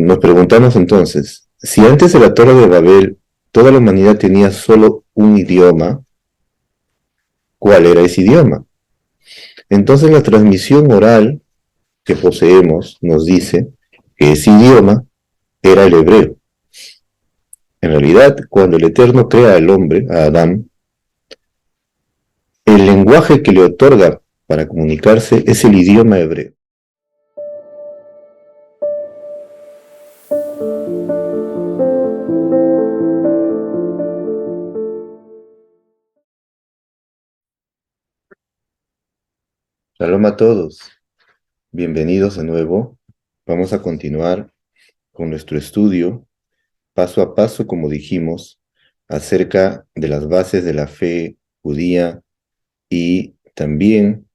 Nos preguntamos entonces, si antes de la Torre de Babel toda la humanidad tenía solo un idioma, ¿cuál era ese idioma? Entonces la transmisión oral que poseemos nos dice que ese idioma era el hebreo. En realidad, cuando el Eterno crea al hombre, a Adán, el lenguaje que le otorga para comunicarse es el idioma hebreo. Shalom a todos, bienvenidos de nuevo. Vamos a continuar con nuestro estudio, paso a paso, como dijimos, acerca de las bases de la fe judía y también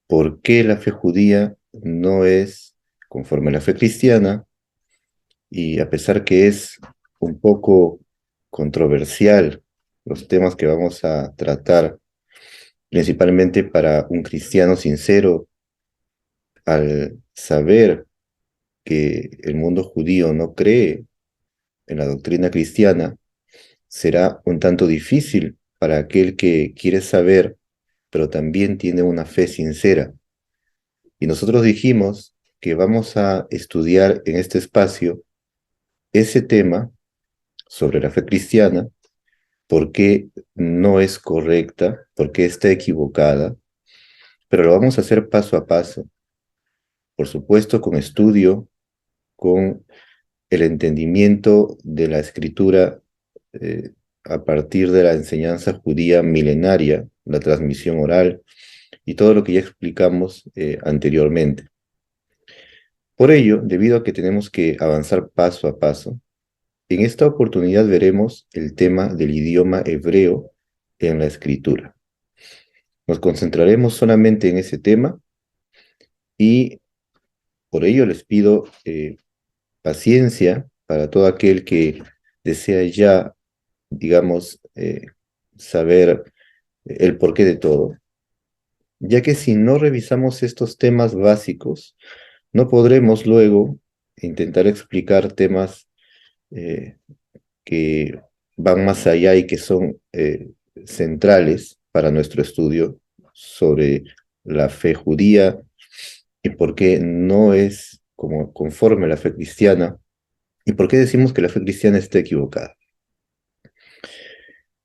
por qué la fe judía no es conforme a la fe cristiana, y a pesar que es un poco controversial los temas que vamos a tratar, principalmente para un cristiano sincero, al saber que el mundo judío no cree en la doctrina cristiana, será un tanto difícil para aquel que quiere saber, pero también tiene una fe sincera. Y nosotros dijimos que vamos a estudiar en este espacio ese tema sobre la fe cristiana, por qué no es correcta, por qué está equivocada, pero lo vamos a hacer paso a paso, por supuesto con estudio, con el entendimiento de la escritura eh, a partir de la enseñanza judía milenaria, la transmisión oral y todo lo que ya explicamos anteriormente. Por ello, debido a que tenemos que avanzar paso a paso, en esta oportunidad veremos el tema del idioma hebreo en la escritura. Nos concentraremos solamente en ese tema y por ello les pido paciencia para todo aquel que desea ya, digamos, saber el porqué de todo, ya que si no revisamos estos temas básicos, no podremos luego intentar explicar temas eh, que van más allá y que son centrales para nuestro estudio sobre la fe judía y por qué no es como conforme a la fe cristiana y por qué decimos que la fe cristiana está equivocada.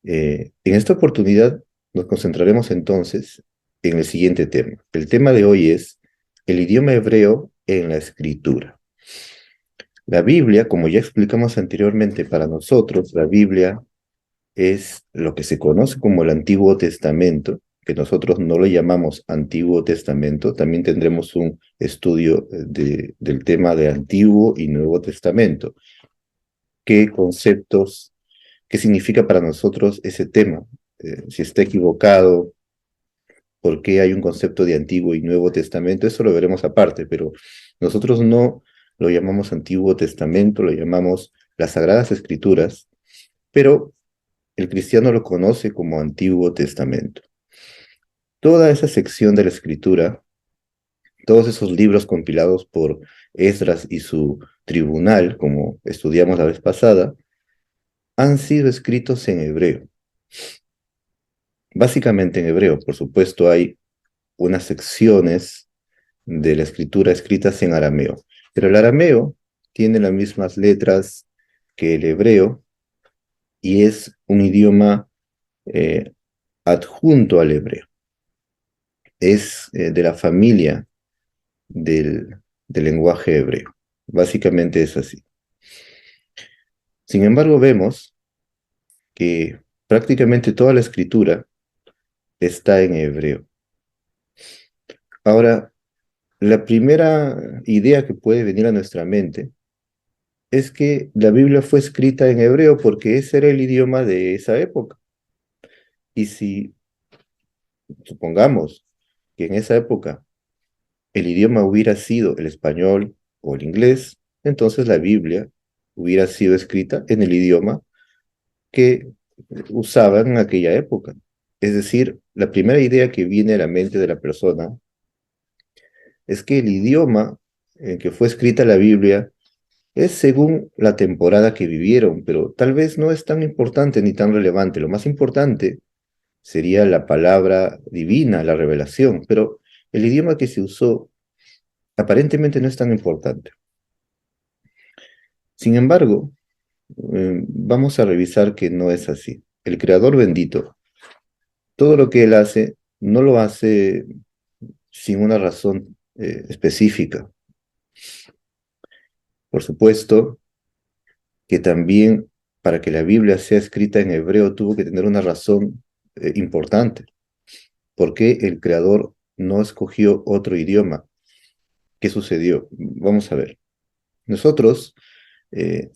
En esta oportunidad nos concentraremos entonces en el siguiente tema. El tema de hoy es el idioma hebreo en la escritura. La Biblia, como ya explicamos anteriormente, para nosotros la Biblia es lo que se conoce como el Antiguo Testamento, que nosotros no le llamamos Antiguo Testamento. También tendremos un estudio del tema de Antiguo y Nuevo Testamento. ¿Qué conceptos, qué significa para nosotros ese tema? Si está equivocado, ¿por qué hay un concepto de Antiguo y Nuevo Testamento? Eso lo veremos aparte, pero nosotros no lo llamamos Antiguo Testamento, lo llamamos las Sagradas Escrituras, pero el cristiano lo conoce como Antiguo Testamento. Toda esa sección de la Escritura, todos esos libros compilados por Esdras y su tribunal, como estudiamos la vez pasada, han sido escritos en hebreo. Básicamente en hebreo, por supuesto, hay unas secciones de la escritura escritas en arameo, pero el arameo tiene las mismas letras que el hebreo y es un idioma eh, adjunto al hebreo. Es de la familia del lenguaje hebreo. Básicamente es así. Sin embargo, vemos que prácticamente toda la escritura está en hebreo. Ahora, la primera idea que puede venir a nuestra mente es que la Biblia fue escrita en hebreo porque ese era el idioma de esa época. Y si supongamos que en esa época el idioma hubiera sido el español o el inglés, entonces la Biblia hubiera sido escrita en el idioma que usaban en aquella época. Es decir, la primera idea que viene a la mente de la persona es que el idioma en que fue escrita la Biblia Es según la temporada que vivieron, pero tal vez no es tan importante ni tan relevante. Lo más importante sería la palabra divina, la revelación, pero el idioma que se usó aparentemente no es tan importante. Sin embargo, vamos a revisar que no es así. El Creador bendito, todo lo que Él hace, no lo hace sin una razón específica. Por supuesto que también para que la Biblia sea escrita en hebreo tuvo que tener una razón importante. ¿Por qué el Creador no escogió otro idioma? ¿Qué sucedió? Vamos a ver. Nosotros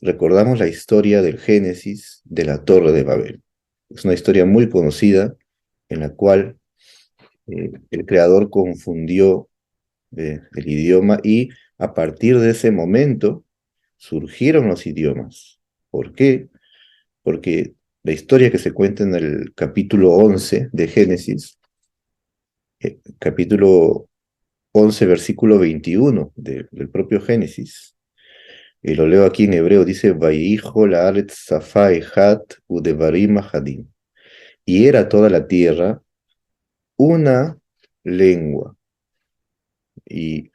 recordamos la historia del Génesis de la Torre de Babel. Es una historia muy conocida en la cual el Creador confundió el idioma y a partir de ese momento surgieron los idiomas. ¿Por qué? Porque la historia que se cuenta en el capítulo 11 de Génesis, capítulo 11, versículo 21 del propio Génesis, y lo leo aquí en hebreo, dice, Vaihijo laaretz safá ejat udevarim ahadim. Y era toda la tierra una lengua y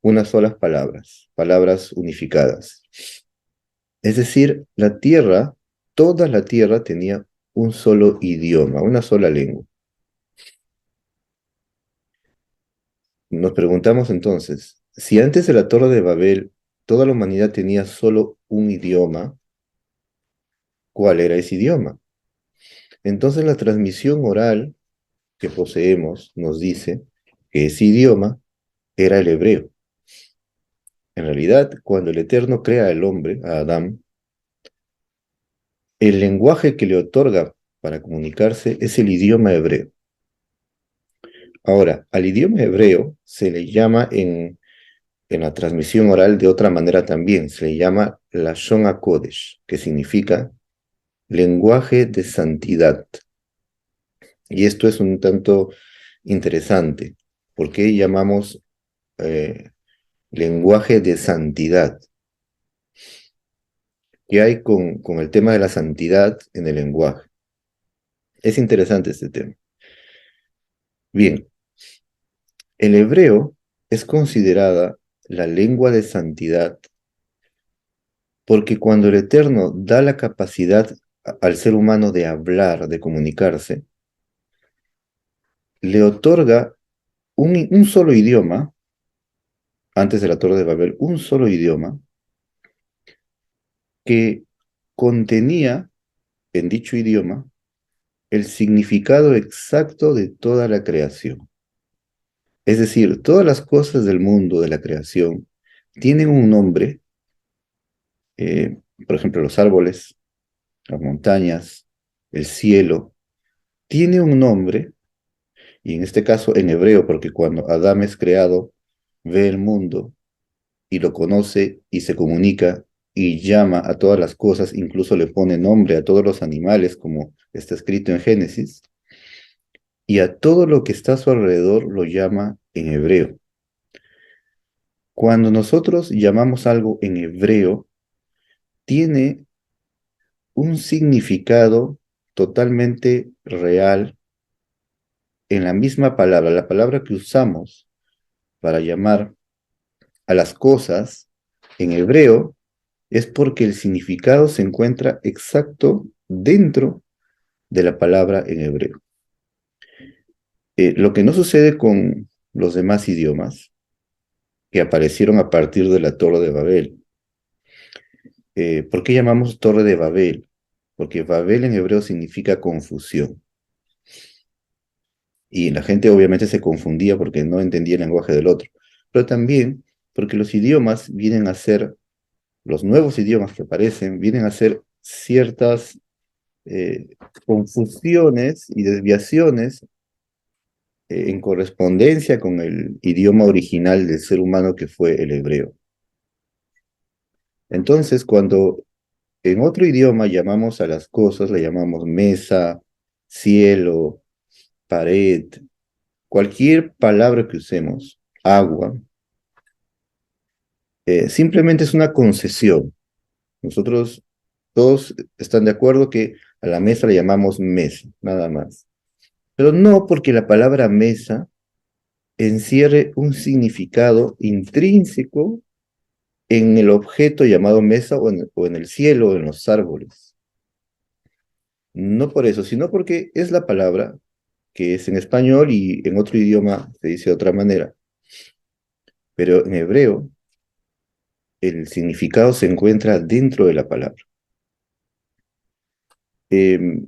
unas solas palabras, palabras unificadas. Es decir, la tierra, toda la tierra tenía un solo idioma, una sola lengua. Nos preguntamos entonces, si antes de la Torre de Babel toda la humanidad tenía solo un idioma, ¿cuál era ese idioma? Entonces la transmisión oral que poseemos nos dice que ese idioma era el hebreo. En realidad, cuando el Eterno crea al hombre, a Adán, el lenguaje que le otorga para comunicarse es el idioma hebreo. Ahora, al idioma hebreo se le llama en la transmisión oral de otra manera también, se le llama Lashon HaKodesh, que significa lenguaje de santidad. Y esto es un tanto interesante. ¿Por qué llamamos lenguaje de santidad? ¿Qué hay con el tema de la santidad en el lenguaje? Es interesante este tema. Bien, el hebreo es considerada la lengua de santidad porque cuando el Eterno da la capacidad al ser humano de hablar, de comunicarse, le otorga un solo idioma, antes de la Torre de Babel, un solo idioma que contenía en dicho idioma el significado exacto de toda la creación. Es decir, todas las cosas del mundo, de la creación, tienen un nombre, por ejemplo, los árboles, las montañas, el cielo, tiene un nombre, y en este caso en hebreo, porque cuando Adán es creado, ve el mundo y lo conoce y se comunica y llama a todas las cosas, incluso le pone nombre a todos los animales, como está escrito en Génesis, y a todo lo que está a su alrededor lo llama en hebreo. Cuando nosotros llamamos algo en hebreo, tiene un significado totalmente real en la misma palabra. La palabra que usamos para llamar a las cosas en hebreo es porque el significado se encuentra exacto dentro de la palabra en hebreo. Lo que no sucede con los demás idiomas que aparecieron a partir de la Torre de Babel. ¿Por qué llamamos Torre de Babel? Porque Babel en hebreo significa confusión. Y la gente obviamente se confundía porque no entendía el lenguaje del otro. Pero también porque los idiomas vienen a ser, los nuevos idiomas que aparecen, vienen a ser ciertas eh, confusiones y desviaciones en correspondencia con el idioma original del ser humano que fue el hebreo. Entonces, cuando en otro idioma llamamos a las cosas, le llamamos mesa, cielo, pared, cualquier palabra que usemos, agua, simplemente es una concesión. Nosotros todos están de acuerdo que a la mesa le llamamos mesa, nada más. Pero no porque la palabra mesa encierre un significado intrínseco en el objeto llamado mesa o en el cielo o en los árboles. No por eso, sino porque es la palabra que es en español y en otro idioma se dice de otra manera. Pero en hebreo el significado se encuentra dentro de la palabra. Eh,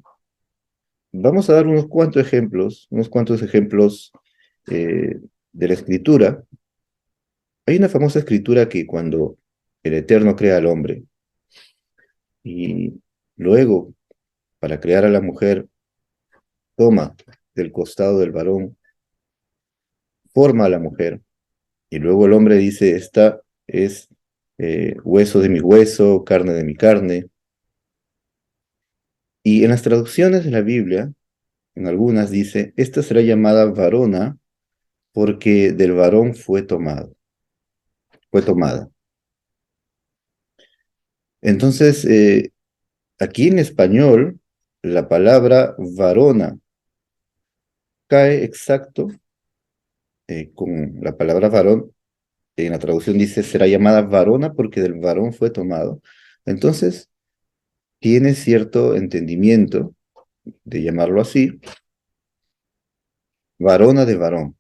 Vamos a dar unos cuantos ejemplos de la escritura. Hay una famosa escritura que cuando el Eterno crea al hombre y luego, para crear a la mujer, toma del costado del varón, forma a la mujer, y luego el hombre dice, esta es hueso de mi hueso, carne de mi carne. Y en las traducciones de la Biblia, en algunas dice, esta será llamada varona porque del varón fue tomada. Entonces, aquí en español, la palabra varona cae exacto con la palabra varón. En la traducción dice, será llamada varona porque del varón fue tomado. Entonces, tiene cierto entendimiento de llamarlo así, varona de varón.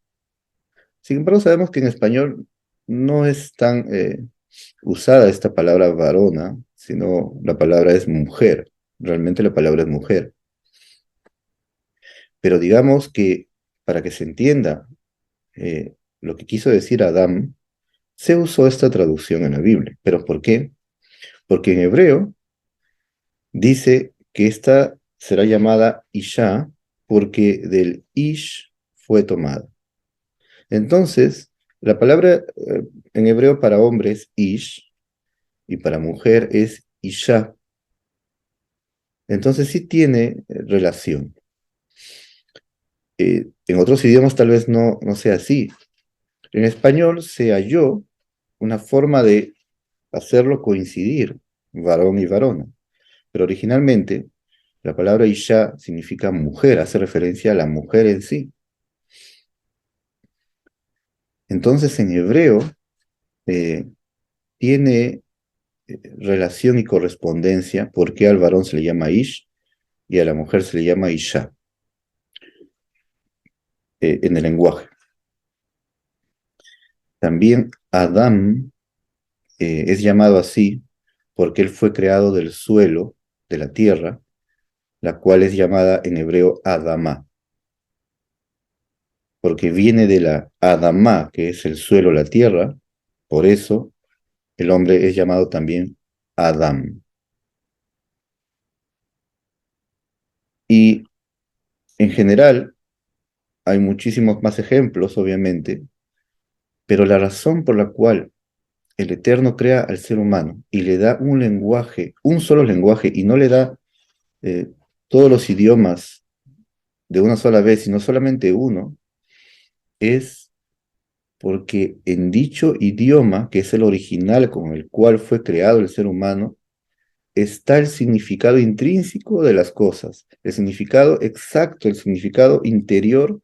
Sin embargo, sabemos que en español no es tan usada esta palabra varona, sino la palabra es mujer. Realmente la palabra es mujer. Pero digamos que para que se entienda lo que quiso decir Adán, se usó esta traducción en la Biblia. ¿Pero por qué? Porque en hebreo dice que esta será llamada Isha porque del Ish fue tomada. Entonces, la palabra en hebreo para hombre es Ish y para mujer es Isha. Entonces sí tiene relación. En otros idiomas tal vez no sea así. En español se halló una forma de hacerlo coincidir, varón y varona. Pero originalmente la palabra Isha significa mujer, hace referencia a la mujer en sí. Entonces en hebreo eh, tiene relación y correspondencia porque al varón se le llama Ish y a la mujer se le llama Isha en el lenguaje. También Adán es llamado así porque él fue creado del suelo, de la tierra, la cual es llamada en hebreo Adamá, porque viene de la Adamá, que es el suelo, la tierra, por eso el hombre es llamado también Adán. Y en general hay muchísimos más ejemplos, obviamente, pero la razón por la cual el Eterno crea al ser humano y le da un lenguaje, un solo lenguaje, y no le da eh, todos los idiomas de una sola vez, sino solamente uno, es porque en dicho idioma, que es el original con el cual fue creado el ser humano, está el significado intrínseco de las cosas, el significado exacto, el significado interior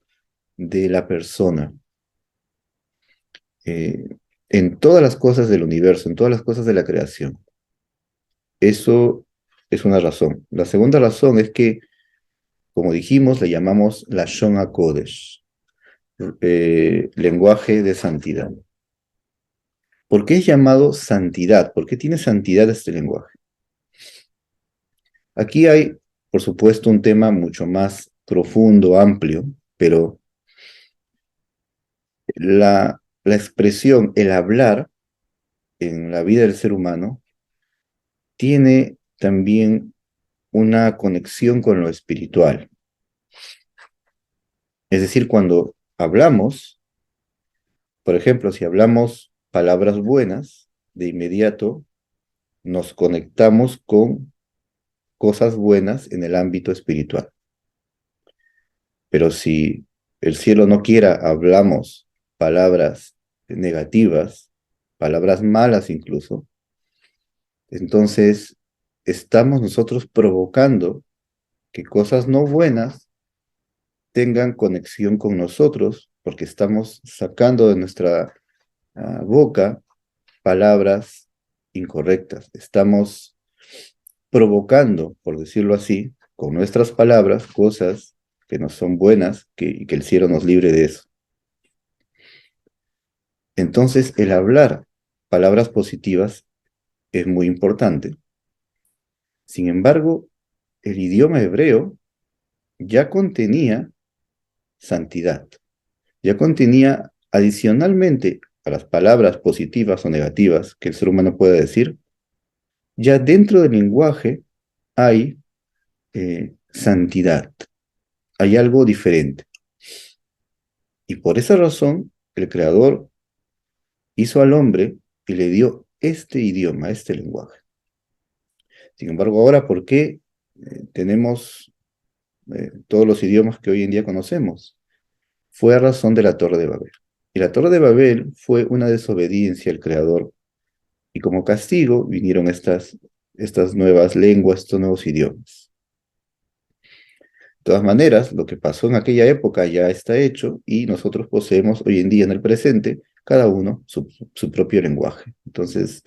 de la persona. Eh, en todas las cosas del universo, en todas las cosas de la creación. Eso es una razón. La segunda razón es que, como dijimos, le llamamos la Lashon HaKodesh, lenguaje de santidad. ¿Por qué es llamado santidad? ¿Por qué tiene santidad este lenguaje? Aquí hay, por supuesto, un tema mucho más profundo, amplio, pero la expresión, el hablar en la vida del ser humano, tiene también una conexión con lo espiritual. Es decir, cuando hablamos, por ejemplo, si hablamos palabras buenas, de inmediato nos conectamos con cosas buenas en el ámbito espiritual. Pero si el cielo no quiera, hablamos palabras negativas, palabras malas incluso, entonces estamos nosotros provocando que cosas no buenas tengan conexión con nosotros, porque estamos sacando de nuestra boca palabras incorrectas. Estamos provocando, por decirlo así, con nuestras palabras, cosas que no son buenas, y que el cielo nos libre de eso. Entonces, el hablar palabras positivas es muy importante. Sin embargo, el idioma hebreo ya contenía santidad, ya contenía adicionalmente a las palabras positivas o negativas que el ser humano puede decir, ya dentro del lenguaje hay santidad, hay algo diferente. Y por esa razón, el Creador hizo al hombre y le dio este idioma, este lenguaje. Sin embargo, ahora, ¿por qué tenemos todos los idiomas que hoy en día conocemos? Fue a razón de la Torre de Babel. Y la Torre de Babel fue una desobediencia al Creador. Y como castigo vinieron estas nuevas lenguas, estos nuevos idiomas. De todas maneras, lo que pasó en aquella época ya está hecho y nosotros poseemos hoy en día en el presente, cada uno su propio lenguaje. Entonces,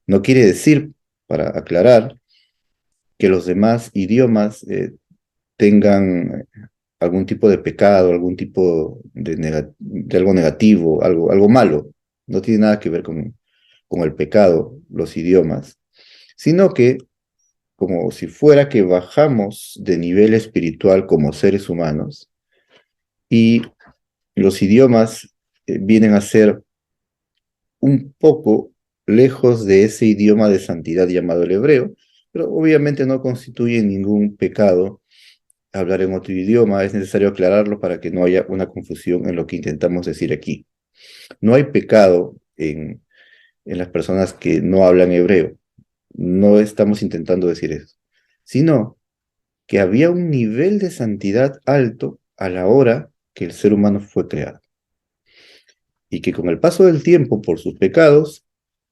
no quiere decir, para aclarar, que los demás idiomas tengan algún tipo de pecado, algún tipo de algo negativo, algo malo. No tiene nada que ver con el pecado, los idiomas, sino que como si fuera que bajamos de nivel espiritual como seres humanos y los idiomas vienen a ser un poco lejos de ese idioma de santidad llamado el hebreo, pero obviamente no constituye ningún pecado hablar en otro idioma. Es necesario aclararlo para que no haya una confusión en lo que intentamos decir aquí. No hay pecado en las personas que no hablan hebreo. No estamos intentando decir eso, sino que había un nivel de santidad alto a la hora que el ser humano fue creado. Y que con el paso del tiempo, por sus pecados,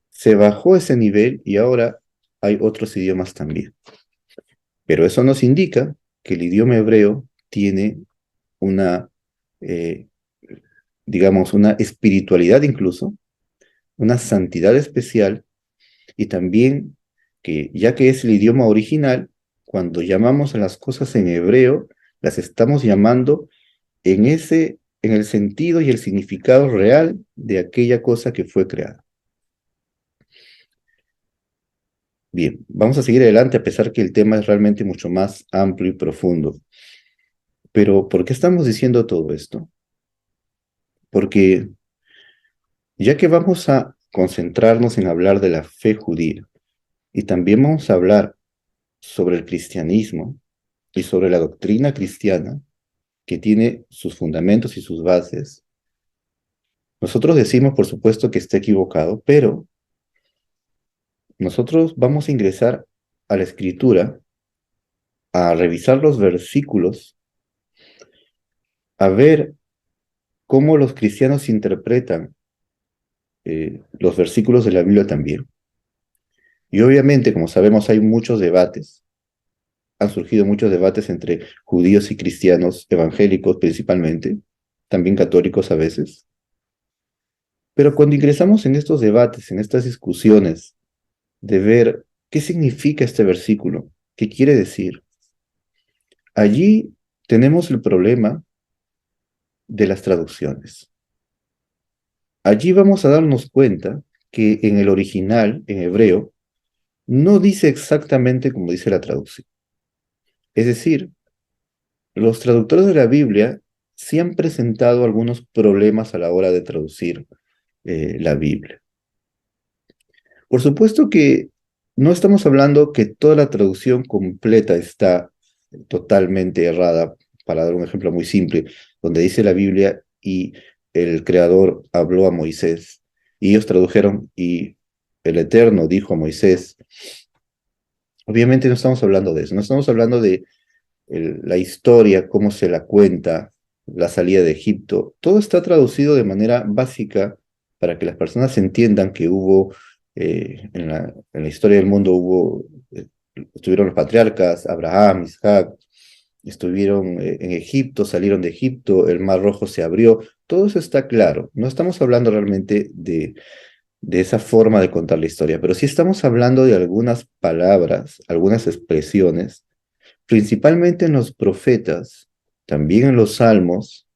se bajó ese nivel y ahora hay otros idiomas también. Pero eso nos indica que el idioma hebreo tiene una, eh, digamos, una espiritualidad incluso, una santidad especial y también que ya que es el idioma original, cuando llamamos a las cosas en hebreo, las estamos llamando en el sentido y el significado real de aquella cosa que fue creada. Bien, vamos a seguir adelante a pesar que el tema es realmente mucho más amplio y profundo. Pero, ¿por qué estamos diciendo todo esto? Porque ya que vamos a concentrarnos en hablar de la fe judía y también vamos a hablar sobre el cristianismo y sobre la doctrina cristiana que tiene sus fundamentos y sus bases, nosotros decimos, por supuesto, que está equivocado, pero nosotros vamos a ingresar a la escritura, a revisar los versículos, a ver cómo los cristianos interpretan los versículos de la Biblia también. Y obviamente, como sabemos, hay muchos debates, han surgido muchos debates entre judíos y cristianos evangélicos principalmente, también católicos a veces. Pero cuando ingresamos en estos debates, en estas discusiones, de ver qué significa este versículo, qué quiere decir, allí tenemos el problema de las traducciones. Allí vamos a darnos cuenta que en el original, en hebreo, no dice exactamente como dice la traducción. Es decir, los traductores de la Biblia sí han presentado algunos problemas a la hora de traducir la Biblia. Por supuesto que no estamos hablando que toda la traducción completa está totalmente errada. Para dar un ejemplo muy simple, donde dice la Biblia y el Creador habló a Moisés, y ellos tradujeron y el Eterno dijo a Moisés. Obviamente no estamos hablando de eso, no estamos hablando de la historia, cómo se la cuenta, la salida de Egipto. Todo está traducido de manera básica para que las personas entiendan que hubo, en la historia del mundo estuvieron los patriarcas, Abraham, Isaac, estuvieron en Egipto, salieron de Egipto, el Mar Rojo se abrió, todo eso está claro. No estamos hablando realmente de esa forma de contar la historia, pero sí estamos hablando de algunas palabras, algunas expresiones, principalmente en los profetas, también en los salmos,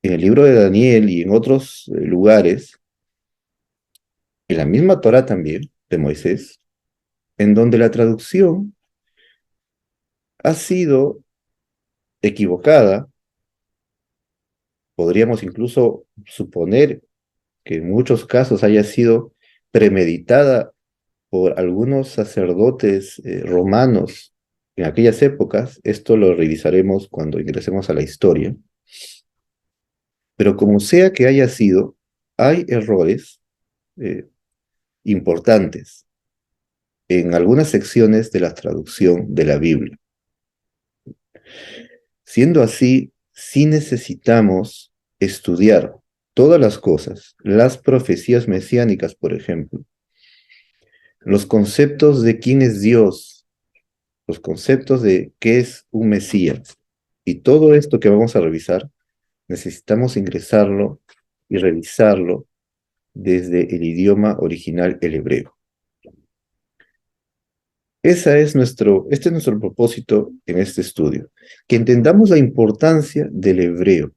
en el libro de Daniel y en otros lugares, en la misma Torá también, de Moisés, en donde la traducción ha sido equivocada, podríamos incluso suponer que en muchos casos haya sido premeditada por algunos sacerdotes romanos en aquellas épocas. Esto lo revisaremos cuando ingresemos a la historia. Pero como sea que haya sido, hay errores eh, importantes en algunas secciones de la traducción de la Biblia. Siendo así, sí necesitamos estudiar todas las cosas, las profecías mesiánicas, por ejemplo, los conceptos de quién es Dios, los conceptos de qué es un Mesías. Y todo esto que vamos a revisar, necesitamos ingresarlo y revisarlo desde el idioma original, el hebreo. Este es nuestro propósito en este estudio, que entendamos la importancia del hebreo.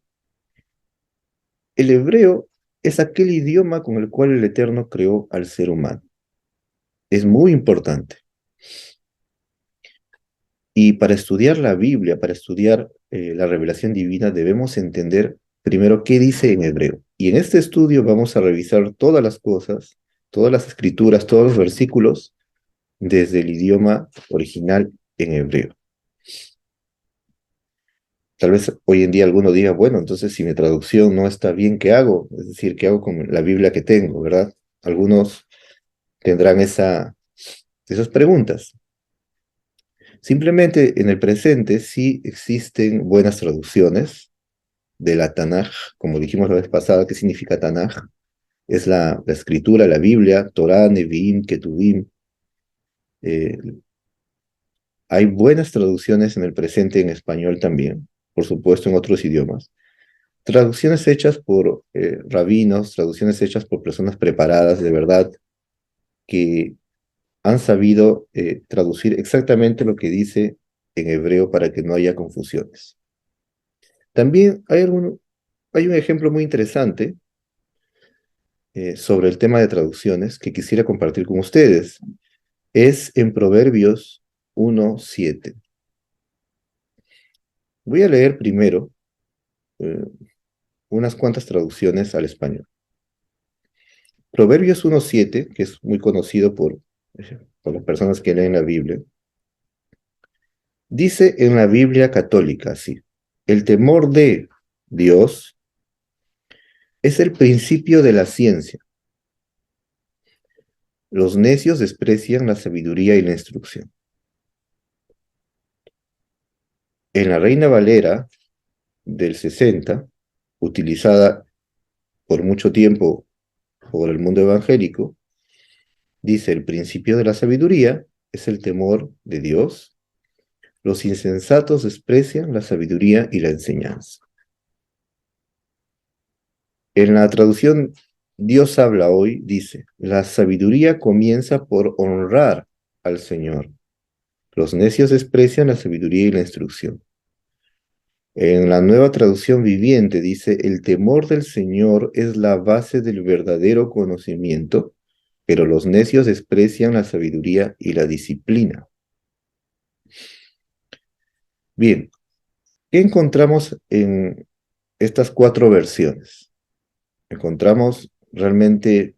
El hebreo es aquel idioma con el cual el Eterno creó al ser humano. Es muy importante. Y para estudiar la Biblia, para estudiar la revelación divina, debemos entender primero qué dice en hebreo. Y en este estudio vamos a revisar todas las cosas, todas las escrituras, todos los versículos desde el idioma original en hebreo. Tal vez hoy en día alguno diga, bueno, entonces si mi traducción no está bien, ¿qué hago? Es decir, ¿qué hago con la Biblia que tengo, verdad? Algunos tendrán esas preguntas. Simplemente en el presente sí existen buenas traducciones de la Tanaj, como dijimos la vez pasada. ¿Qué significa Tanaj? Es la escritura, la Biblia, Torah, Nevi'im, Ketuvim. Eh, Hay buenas traducciones en el presente en español también, por supuesto en otros idiomas. Traducciones hechas por rabinos, traducciones hechas por personas preparadas de verdad, que han sabido traducir exactamente lo que dice en hebreo para que no haya confusiones. También hay un ejemplo muy interesante sobre el tema de traducciones que quisiera compartir con ustedes. Es en Proverbios 1:7. Voy a leer primero eh, unas cuantas traducciones al español. Proverbios 1:7, que es muy conocido por las personas que leen la Biblia, dice en la Biblia católica así: el temor de Dios es el principio de la ciencia. Los necios desprecian la sabiduría y la instrucción. En la Reina Valera del 60, utilizada por mucho tiempo por el mundo evangélico, dice: el principio de la sabiduría es el temor de Dios. Los insensatos desprecian la sabiduría y la enseñanza. En la traducción Dios habla hoy, dice: la sabiduría comienza por honrar al Señor. Los necios desprecian la sabiduría y la instrucción. En la nueva traducción viviente dice: el temor del Señor es la base del verdadero conocimiento, pero los necios desprecian la sabiduría y la disciplina. Bien, ¿qué encontramos en estas cuatro versiones? Encontramos realmente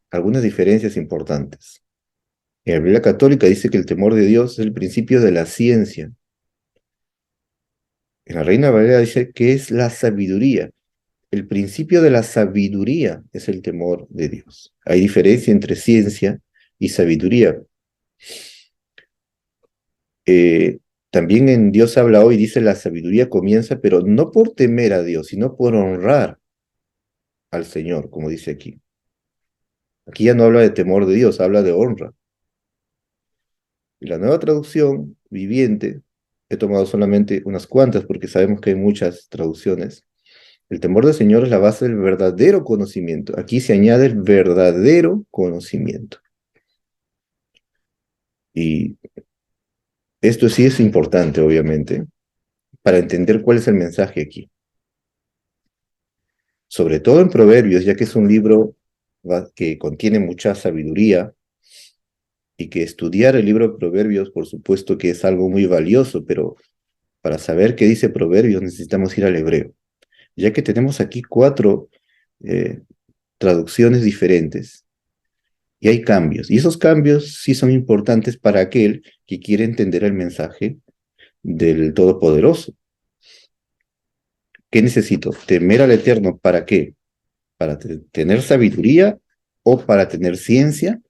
algunas diferencias importantes. En la Biblia católica dice que el temor de Dios es el principio de la ciencia. En la Reina Valera dice que es la sabiduría. El principio de la sabiduría es el temor de Dios. Hay diferencia entre ciencia y sabiduría. Eh, También en Dios habla hoy, dice: la sabiduría comienza, pero no por temer a Dios, sino por honrar. al Señor, como dice aquí. Aquí ya no habla de temor de Dios, habla de honra. Y la nueva traducción viviente, he tomado solamente unas cuantas porque sabemos que hay muchas traducciones. El temor del Señor es la base del verdadero conocimiento. Aquí se añade el verdadero conocimiento. Y esto sí es importante, obviamente, para entender cuál es el mensaje aquí. Sobre todo en Proverbios, ya que es un libro que contiene mucha sabiduría y que estudiar el libro de Proverbios, por supuesto que es algo muy valioso, pero para saber qué dice Proverbios necesitamos ir al hebreo, ya que tenemos aquí cuatro eh, traducciones diferentes y hay cambios. Y esos cambios sí son importantes para aquel que quiere entender el mensaje del Todopoderoso. ¿Qué necesito? Temer al Eterno, ¿para qué? ¿Para tener sabiduría o para tener ciencia?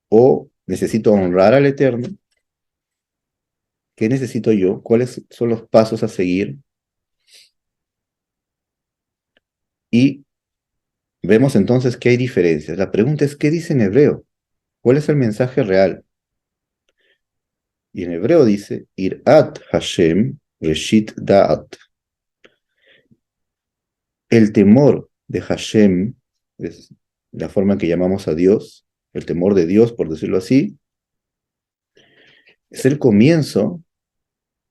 ¿O necesito honrar al Eterno? ¿Qué necesito yo? ¿Cuáles son los pasos a seguir? Y vemos entonces que hay diferencias. La pregunta es, ¿qué dice en hebreo? ¿Cuál es el mensaje real? Y en hebreo dice, Irat Hashem Reshit Da'at. El temor de Hashem, es la forma en que llamamos a Dios, el temor de Dios, por decirlo así, es el comienzo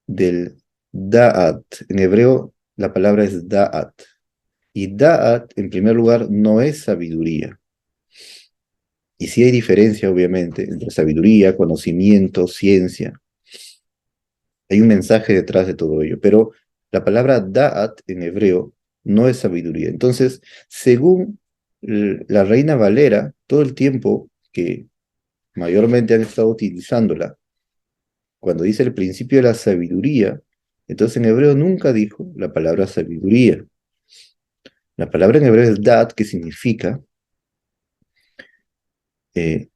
del Da'at. En hebreo la palabra es Da'at. Y Da'at, en primer lugar, no es sabiduría. Y sí hay diferencia, obviamente, entre sabiduría, conocimiento, ciencia. Hay un mensaje detrás de todo ello, pero la palabra Da'at en hebreo no es sabiduría. Entonces, según la Reina Valera, todo el tiempo que mayormente han estado utilizándola, cuando dice el principio de la sabiduría, entonces en hebreo nunca dijo la palabra sabiduría. La palabra en hebreo es Da'at, que significa eh,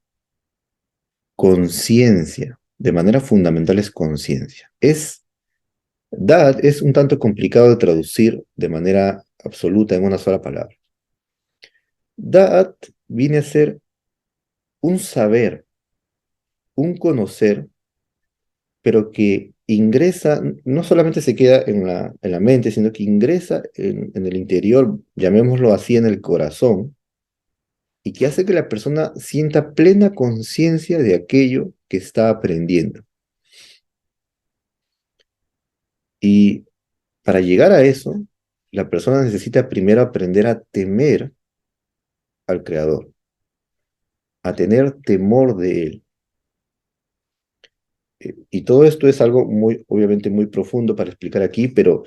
conciencia. De manera fundamental es conciencia. Da'at es un tanto complicado de traducir de manera absoluta en una sola palabra. Da'at viene a ser un saber, un conocer, pero que ingresa, no solamente se queda en la mente, sino que ingresa en el interior, llamémoslo así, en el corazón, y que hace que la persona sienta plena conciencia de aquello que está aprendiendo. Y para llegar a eso, la persona necesita primero aprender a temer al Creador, a tener temor de Él. Y todo esto es algo muy, obviamente, muy profundo para explicar aquí, pero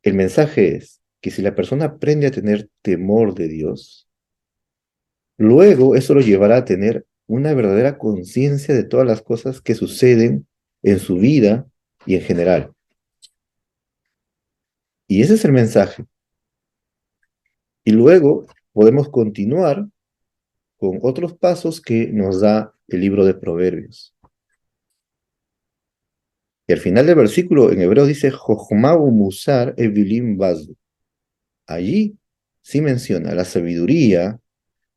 el mensaje es que si la persona aprende a tener temor de Dios, luego eso lo llevará a tener una verdadera conciencia de todas las cosas que suceden en su vida y en general. Y ese es el mensaje. Y luego podemos continuar con otros pasos que nos da el libro de Proverbios. Y al final del versículo en hebreo dice, Jochma u musar evilim bazu. Allí sí menciona la sabiduría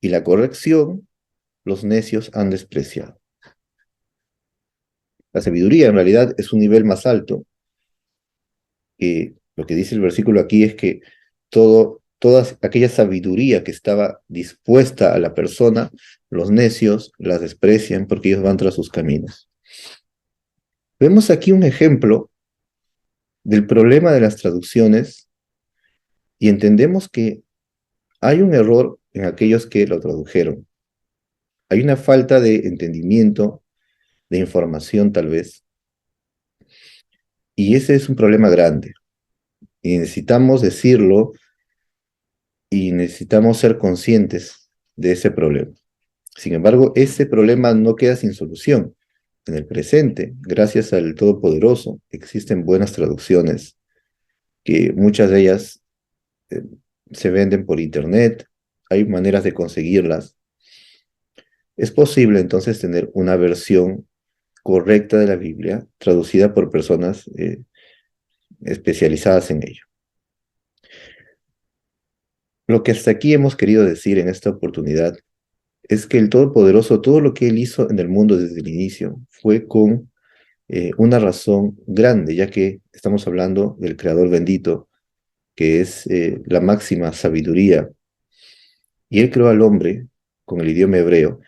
y la corrección, los necios han despreciado. La sabiduría en realidad es un nivel más alto, que lo que dice el versículo aquí es que toda aquella sabiduría que estaba dispuesta a la persona, los necios las desprecian porque ellos van tras sus caminos. Vemos aquí un ejemplo del problema de las traducciones y entendemos que hay un error en aquellos que lo tradujeron. Hay una falta de entendimiento, de información tal vez, y ese es un problema grande. Y necesitamos decirlo y necesitamos ser conscientes de ese problema. Sin embargo, ese problema no queda sin solución. En el presente, gracias al Todopoderoso, existen buenas traducciones, que muchas de ellas eh, se venden por internet, hay maneras de conseguirlas. Es posible entonces tener una versión correcta de la Biblia traducida por personas especializadas en ello. Lo que hasta aquí hemos querido decir en esta oportunidad es que el Todopoderoso, todo lo que Él hizo en el mundo desde el inicio, fue con una razón grande, ya que estamos hablando del Creador bendito, que es la máxima sabiduría, y Él creó al hombre con el idioma hebreo,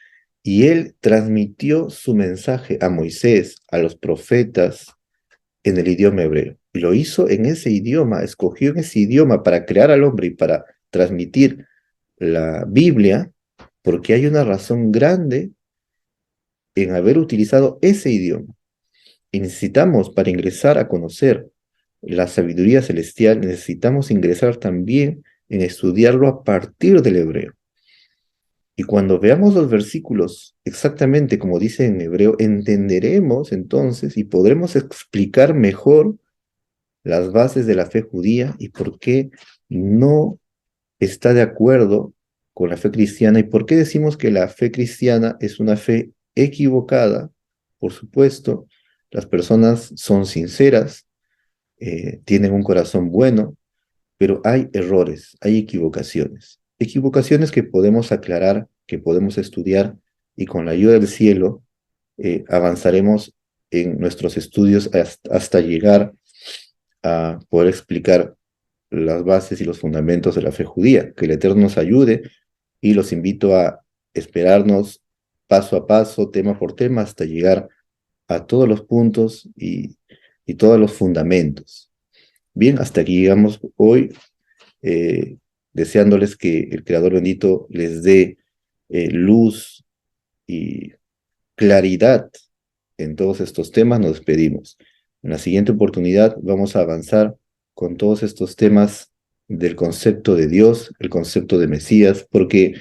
y Él transmitió su mensaje a Moisés, a los profetas, en el idioma hebreo. Y lo hizo en ese idioma, escogió en ese idioma para crear al hombre y para transmitir la Biblia, porque hay una razón grande en haber utilizado ese idioma. Y necesitamos, para ingresar a conocer la sabiduría celestial, necesitamos ingresar también en estudiarlo a partir del hebreo. Y cuando veamos los versículos exactamente como dice en hebreo, entenderemos entonces y podremos explicar mejor las bases de la fe judía y por qué no está de acuerdo con la fe cristiana y por qué decimos que la fe cristiana es una fe equivocada. Por supuesto, las personas son sinceras, tienen un corazón bueno, pero hay errores, hay equivocaciones. Equivocaciones que podemos aclarar, que podemos estudiar y con la ayuda del cielo avanzaremos en nuestros estudios hasta llegar a poder explicar las bases y los fundamentos de la fe judía. Que el Eterno nos ayude y los invito a esperarnos paso a paso, tema por tema, hasta llegar a todos los puntos y todos los fundamentos. Bien, hasta aquí llegamos hoy, eh, deseándoles que el Creador bendito les dé luz y claridad en todos estos temas. Nos despedimos. En la siguiente oportunidad vamos a avanzar con todos estos temas del concepto de Dios, el concepto de Mesías, porque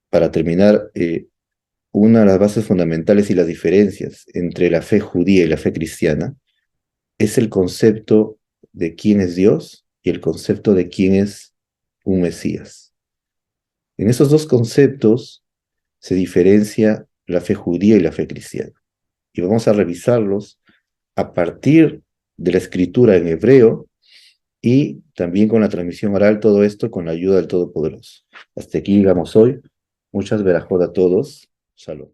para terminar, una de las bases fundamentales y las diferencias entre la fe judía y la fe cristiana es el concepto de quién es Dios y el concepto de quién es un Mesías. En esos dos conceptos se diferencia la fe judía y la fe cristiana. Y vamos a revisarlos a partir de la escritura en hebreo y también con la transmisión oral, todo esto con la ayuda del Todopoderoso. Hasta aquí llegamos hoy. Muchas verajot a todos. Shalom.